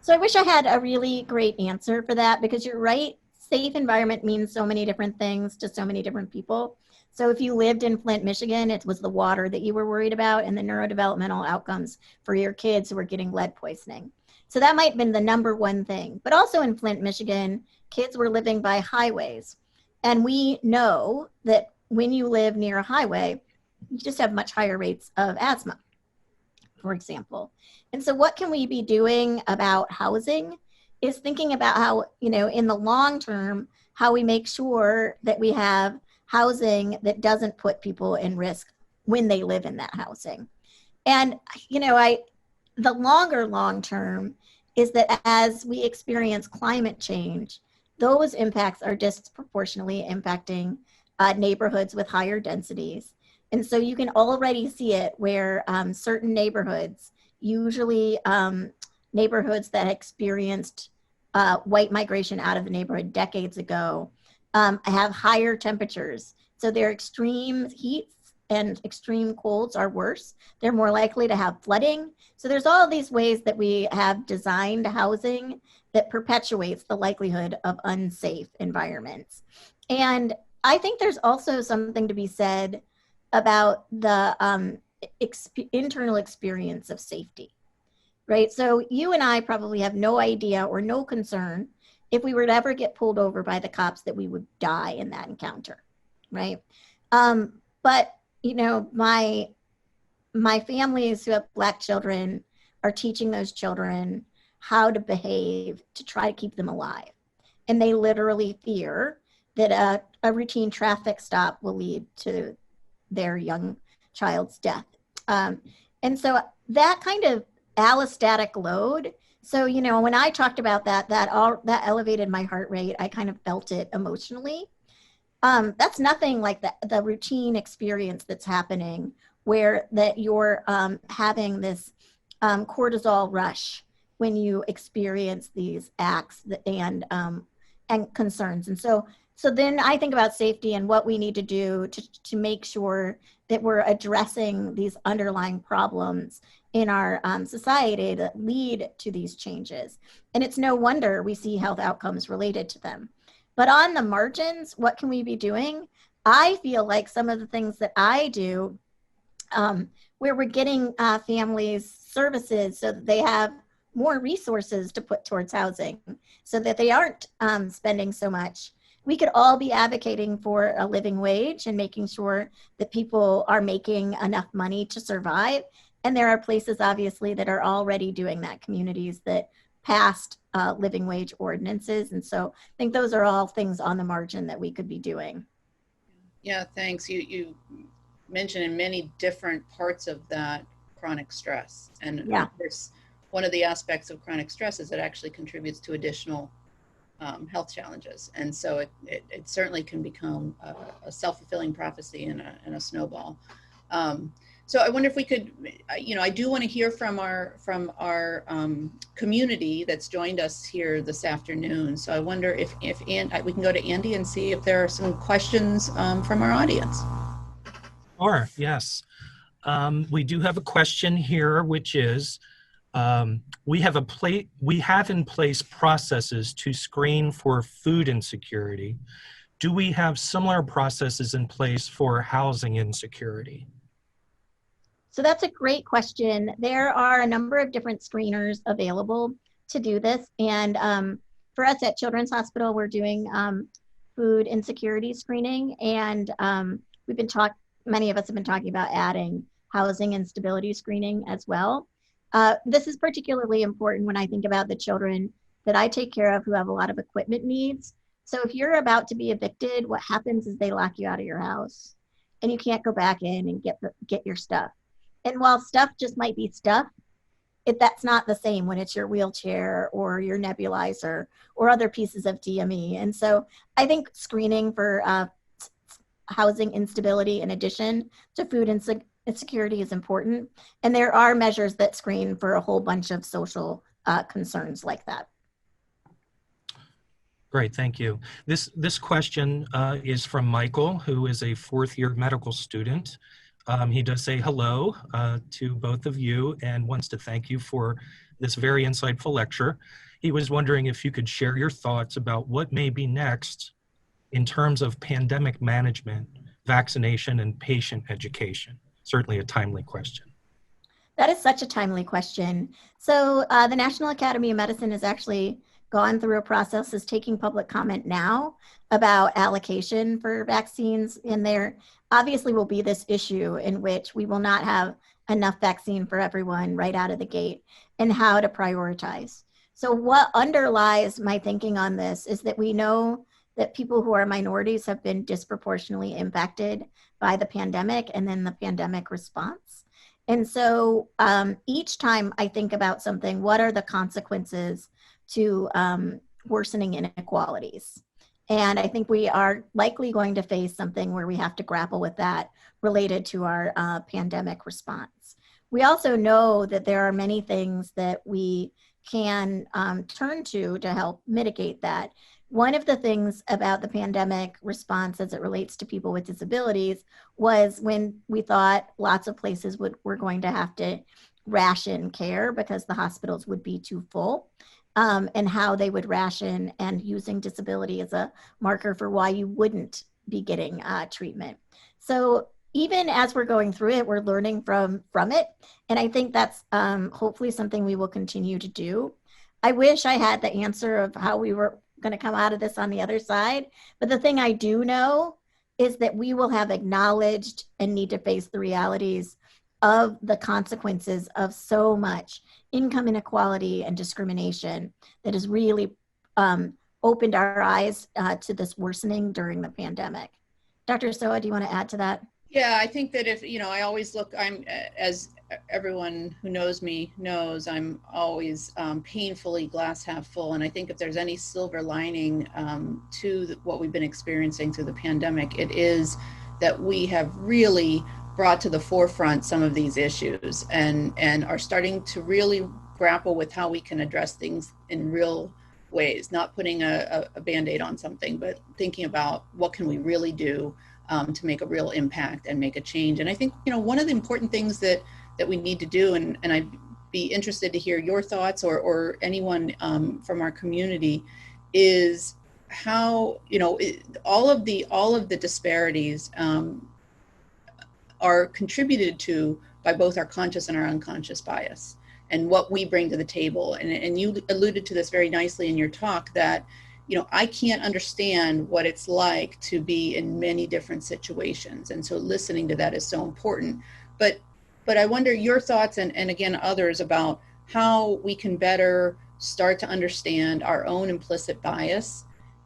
So I wish I had a really great answer for that, because you're right. Safe environment means so many different things to so many different people. So if you lived in Flint, Michigan, it was the water that you were worried about and the neurodevelopmental outcomes for your kids who were getting lead poisoning. So that might have been the number one thing. But also in Flint, Michigan, kids were living by highways. And we know that when you live near a highway, you just have much higher rates of asthma, for example. And so what can we be doing about housing is thinking about how, you know, in the long term, how we make sure that we have housing that doesn't put people in risk when they live in that housing. And, you know, the long term is that as we experience climate change, those impacts are disproportionately impacting neighborhoods with higher densities. And so you can already see it where certain neighborhoods, usually neighborhoods that experienced white migration out of the neighborhood decades ago, have higher temperatures. So their extreme heats and extreme colds are worse. They're more likely to have flooding. So there's all these ways that we have designed housing that perpetuates the likelihood of unsafe environments. And I think there's also something to be said about the internal experience of safety, right? So you and I probably have no idea or no concern if we were to ever get pulled over by the cops that we would die in that encounter, right? But you know, my families who have Black children are teaching those children how to behave to try to keep them alive. And they literally fear that a routine traffic stop will lead to their young child's death. And so that kind of allostatic load. So, you know, when I talked about that elevated my heart rate, I kind of felt it emotionally. That's nothing like the routine experience that's happening where that you're having this cortisol rush when you experience these acts and concerns. And so then I think about safety and what we need to do to make sure that we're addressing these underlying problems in our society that lead to these changes. And it's no wonder we see health outcomes related to them. But on the margins, what can we be doing? I feel like some of the things that I do, where we're getting families services so that they have more resources to put towards housing, so that they aren't spending so much. we could all be advocating for a living wage and making sure that people are making enough money to survive. And there are places, obviously, that are already doing that, communities that passed living wage ordinances. And so I think those are all things on the margin that we could be doing. Yeah, thanks. You mentioned in many different parts of that chronic stress. And yeah. Of course, one of the aspects of chronic stress is it actually contributes to additional health challenges. And so it certainly can become a self-fulfilling prophecy and a snowball. So I wonder if we could, I do want to hear from our community that's joined us here this afternoon. So I wonder if we can go to Andy and see if there are some questions from our audience. Sure, yes. We do have a question here, which is, we have in place processes to screen for food insecurity. Do we have similar processes in place for housing insecurity? So that's a great question. There are a number of different screeners available to do this. And for us at Children's Hospital, we're doing food insecurity screening. And many of us have been talking about adding housing instability screening as well. This is particularly important when I think about the children that I take care of who have a lot of equipment needs. So if you're about to be evicted, what happens is they lock you out of your house and you can't go back in and get your stuff. And while stuff just might be stuff, that's not the same when it's your wheelchair or your nebulizer or other pieces of DME. And so I think screening for housing instability in addition to food insecurity is important. And there are measures that screen for a whole bunch of social concerns like that. Great, thank you. This question is from Michael, who is a fourth-year medical student. He does say hello to both of you and wants to thank you for this very insightful lecture. He was wondering if you could share your thoughts about what may be next in terms of pandemic management, vaccination, and patient education. Certainly a timely question. That is such a timely question. So the National Academy of Medicine has actually gone through a process, is taking public comment now about allocation for vaccines. And there obviously will be this issue in which we will not have enough vaccine for everyone right out of the gate and how to prioritize. So what underlies my thinking on this is that we know that people who are minorities have been disproportionately impacted by the pandemic and then the pandemic response. And so each time I think about something, what are the consequences to worsening inequalities? And I think we are likely going to face something where we have to grapple with that related to our pandemic response. We also know that there are many things that we can turn to help mitigate that. One of the things about the pandemic response as it relates to people with disabilities was when we thought lots of places were going to have to ration care because the hospitals would be too full, and how they would ration, and using disability as a marker for why you wouldn't be getting treatment. So even as we're going through it, we're learning from it. And I think that's hopefully something we will continue to do. I wish I had the answer of how we were going to come out of this on the other side. But the thing I do know is that we will have acknowledged and need to face the realities of the consequences of so much income inequality and discrimination that has really opened our eyes to this worsening during the pandemic. Dr. Sowa, do you want to add to that? Yeah, I think that if, I always look, as everyone who knows me knows, I'm always painfully glass half full. And I think if there's any silver lining to what we've been experiencing through the pandemic, it is that we have really brought to the forefront some of these issues and are starting to really grapple with how we can address things in real ways, not putting a Band-Aid on something, but thinking about what can we really do to make a real impact and make a change. And I think, one of the important things that we need to do, and I'd be interested to hear your thoughts or anyone from our community, is how, all of the disparities are contributed to by both our conscious and our unconscious bias and what we bring to the table. And you alluded to this very nicely in your talk that, I can't understand what it's like to be in many different situations. And so listening to that is so important. But I wonder your thoughts and again, others about how we can better start to understand our own implicit bias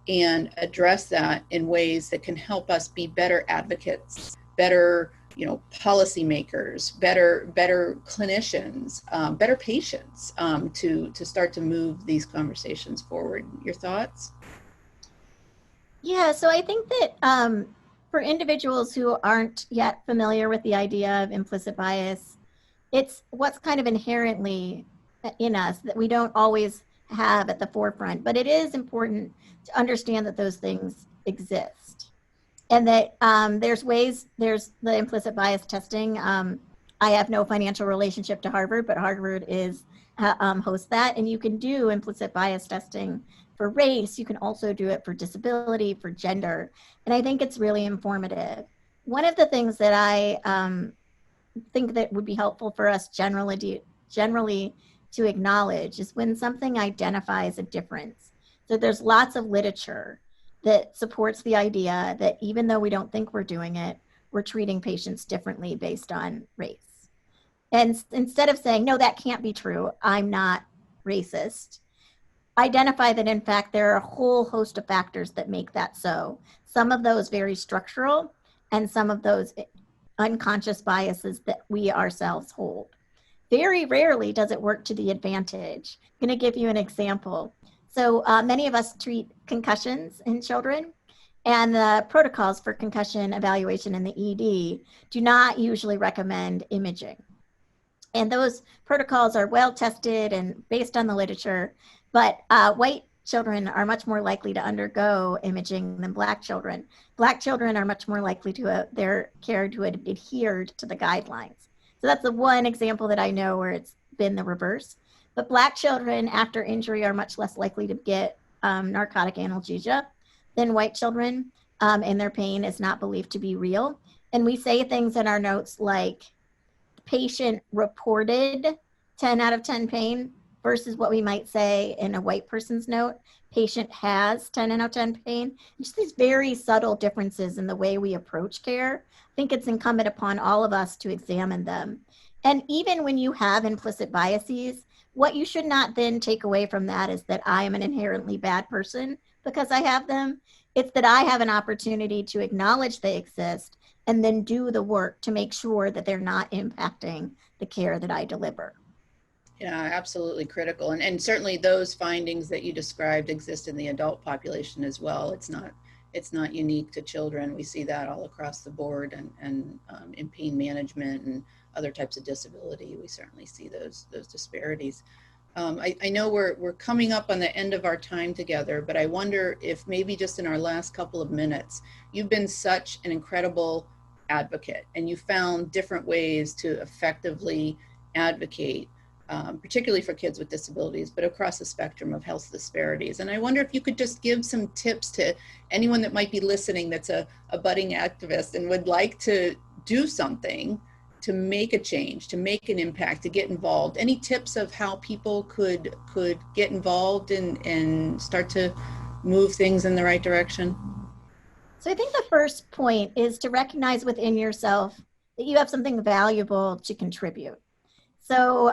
and address that in ways that can help us be better advocates, better, policymakers, better clinicians, better patients, to start to move these conversations forward. Your thoughts? Yeah, so I think that for individuals who aren't yet familiar with the idea of implicit bias, it's what's kind of inherently in us that we don't always have at the forefront, but it is important to understand that those things exist. And that there's the implicit bias testing. I have no financial relationship to Harvard, but Harvard hosts that, and you can do implicit bias testing for race. You can also do it for disability, for gender, and I think it's really informative. One of the things that I think that would be helpful for us generally to acknowledge is when something identifies a difference. So there's lots of literature that supports the idea that even though we don't think we're doing it, we're treating patients differently based on race. And instead of saying, no, that can't be true, I'm not racist, identify that in fact there are a whole host of factors that make that so. Some of those very structural, and some of those unconscious biases that we ourselves hold. Very rarely does it work to the advantage. I'm going to give you an example. So many of us treat concussions in children, and the protocols for concussion evaluation in the ED do not usually recommend imaging. And those protocols are well tested and based on the literature, but white children are much more likely to undergo imaging than Black children. Black children are much more likely to their care to adhere to the guidelines. So that's the one example that I know where it's been the reverse. But Black children after injury are much less likely to get narcotic analgesia than white children, and their pain is not believed to be real. And we say things in our notes like patient reported 10 out of 10 pain versus what we might say in a white person's note, patient has 10 out of 10 pain. Just these very subtle differences in the way we approach care. I think it's incumbent upon all of us to examine them. And even when you have implicit biases, what you should not then take away from that is that I am an inherently bad person because I have them. It's that I have an opportunity to acknowledge they exist and then do the work to make sure that they're not impacting the care that I deliver. Yeah, absolutely critical. And certainly those findings that you described exist in the adult population as well. It's not unique to children. We see that all across the board, and in pain management and other types of disability, we certainly see those disparities. I know we're coming up on the end of our time together, but I wonder if maybe just in our last couple of minutes, you've been such an incredible advocate, and you found different ways to effectively advocate, particularly for kids with disabilities, but across the spectrum of health disparities. And I wonder if you could just give some tips to anyone that might be listening that's a budding activist and would like to do something to make a change, to make an impact, to get involved. Any tips of how people could get involved and start to move things in the right direction? So I think the first point is to recognize within yourself that you have something valuable to contribute. So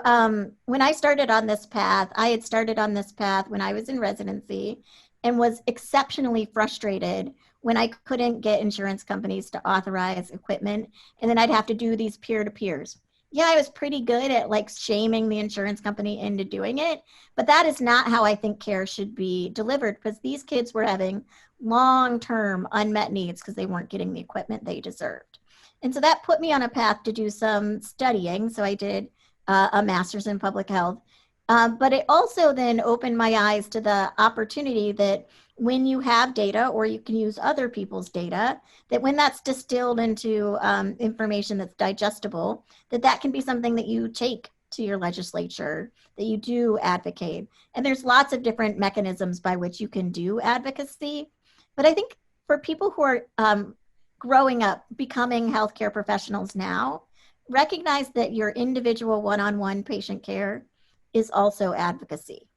when I started on this path, I had started on this path when I was in residency and was exceptionally frustrated when I couldn't get insurance companies to authorize equipment, and then I'd have to do these peer-to-peers. Yeah, I was pretty good at like shaming the insurance company into doing it, but that is not how I think care should be delivered, because these kids were having long-term unmet needs because they weren't getting the equipment they deserved. And so that put me on a path to do some studying. So I did a master's in public health. But it also then opened my eyes to the opportunity that when you have data, or you can use other people's data, that when that's distilled into information that's digestible, that can be something that you take to your legislature, that you do advocate. And there's lots of different mechanisms by which you can do advocacy. But I think for people who are growing up, becoming healthcare professionals now, recognize that your individual one-on-one patient care is also advocacy,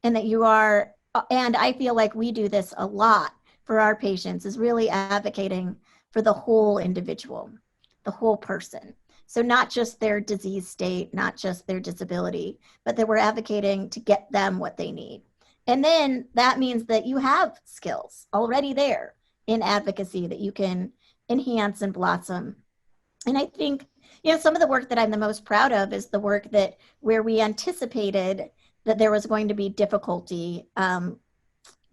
and that you are and I feel like we do this a lot for our patients, is really advocating for the whole individual, the whole person. So not just their disease state, not just their disability, but that we're advocating to get them what they need. And then that means that you have skills already there in advocacy that you can enhance and blossom. And I think, some of the work that I'm the most proud of is the work that where we anticipated that there was going to be difficulty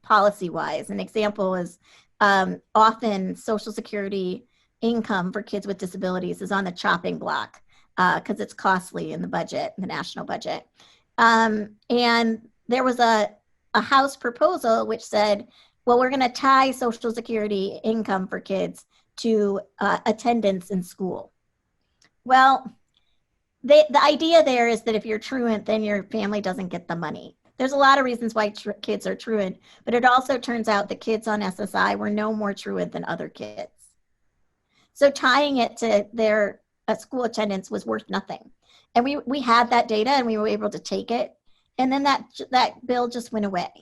policy-wise. An example is often Social Security income for kids with disabilities is on the chopping block because it's costly in the budget, the national budget. And there was a House proposal which said, well, we're going to tie Social Security income for kids to attendance in school. Well, the idea there is that if you're truant, then your family doesn't get the money. There's a lot of reasons why kids are truant, but it also turns out that kids on SSI were no more truant than other kids. So tying it to their school attendance was worth nothing. And we had that data and we were able to take it. And then that bill just went away.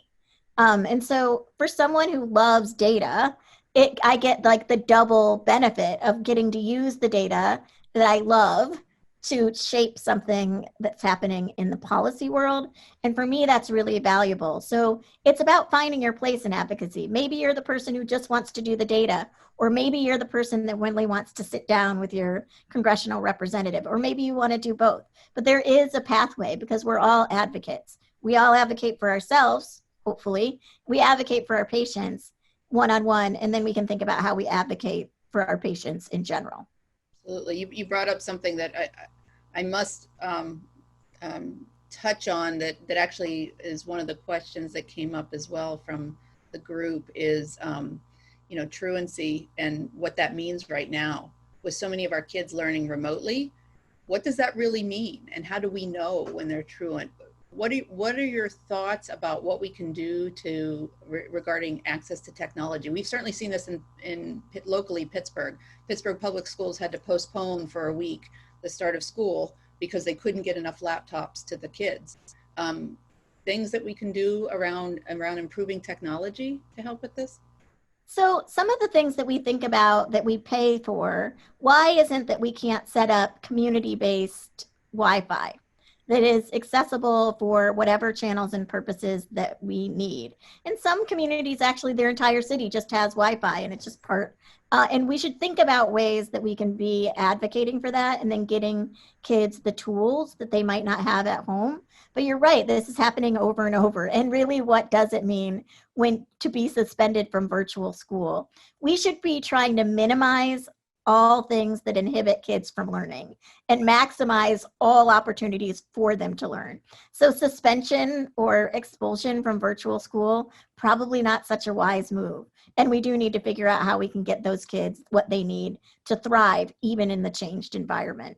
And so for someone who loves data, I get like the double benefit of getting to use the data that I love to shape something that's happening in the policy world. And for me, that's really valuable. So it's about finding your place in advocacy. Maybe you're the person who just wants to do the data, or maybe you're the person that really wants to sit down with your congressional representative, or maybe you want to do both. But there is a pathway because we're all advocates. We all advocate for ourselves, hopefully. We advocate for our patients one-on-one, and then we can think about how we advocate for our patients in general. Absolutely. You brought up something that I must touch on that actually is one of the questions that came up as well from the group is, truancy and what that means right now. With so many of our kids learning remotely, what does that really mean? And how do we know when they're truant? What are your thoughts about what we can do regarding access to technology? We've certainly seen this in locally Pittsburgh. Pittsburgh Public Schools had to postpone for a week the start of school because they couldn't get enough laptops to the kids. Things that we can do around improving technology to help with this? So some of the things that we think about that we pay for, why isn't that we can't set up community-based Wi-Fi that is accessible for whatever channels and purposes that we need? In some communities, actually, their entire city just has Wi-Fi and it's just part. And we should think about ways that we can be advocating for that and then getting kids the tools that they might not have at home. But you're right, this is happening over and over. And really, what does it mean when to be suspended from virtual school? We should be trying to minimize all things that inhibit kids from learning and maximize all opportunities for them to learn. So suspension or expulsion from virtual school, probably not such a wise move. And we do need to figure out how we can get those kids what they need to thrive, even in the changed environment.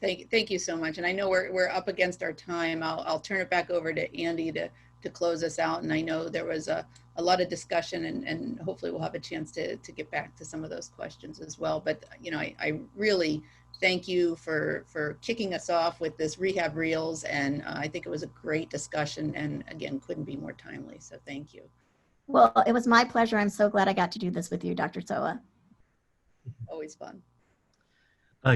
Thank you so much. And I know we're up against our time. I'll turn it back over to Andy to close us out. And I know there was a lot of discussion and hopefully we'll have a chance to get back to some of those questions as well. But, I really thank you for kicking us off with this Rehab Reels. And I think it was a great discussion and again, couldn't be more timely. So thank you. Well, it was my pleasure. I'm so glad I got to do this with you, Dr. Sowa. Always fun.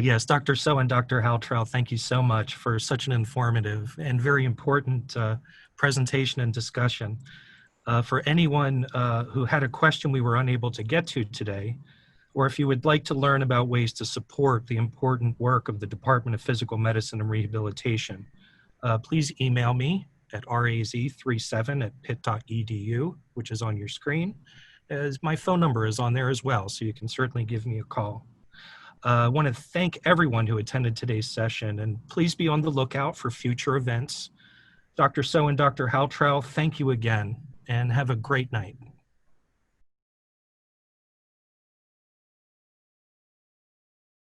Yes, Dr. Sowa and Dr. Haltrell, thank you so much for such an informative and very important presentation and discussion. For anyone who had a question we were unable to get to today, or if you would like to learn about ways to support the important work of the Department of Physical Medicine and Rehabilitation, please email me at raz37@pitt.edu, which is on your screen, as my phone number is on there as well, so you can certainly give me a call. I want to thank everyone who attended today's session, and please be on the lookout for future events. Dr. Sowa and Dr. Haltrell, thank you again, and have a great night.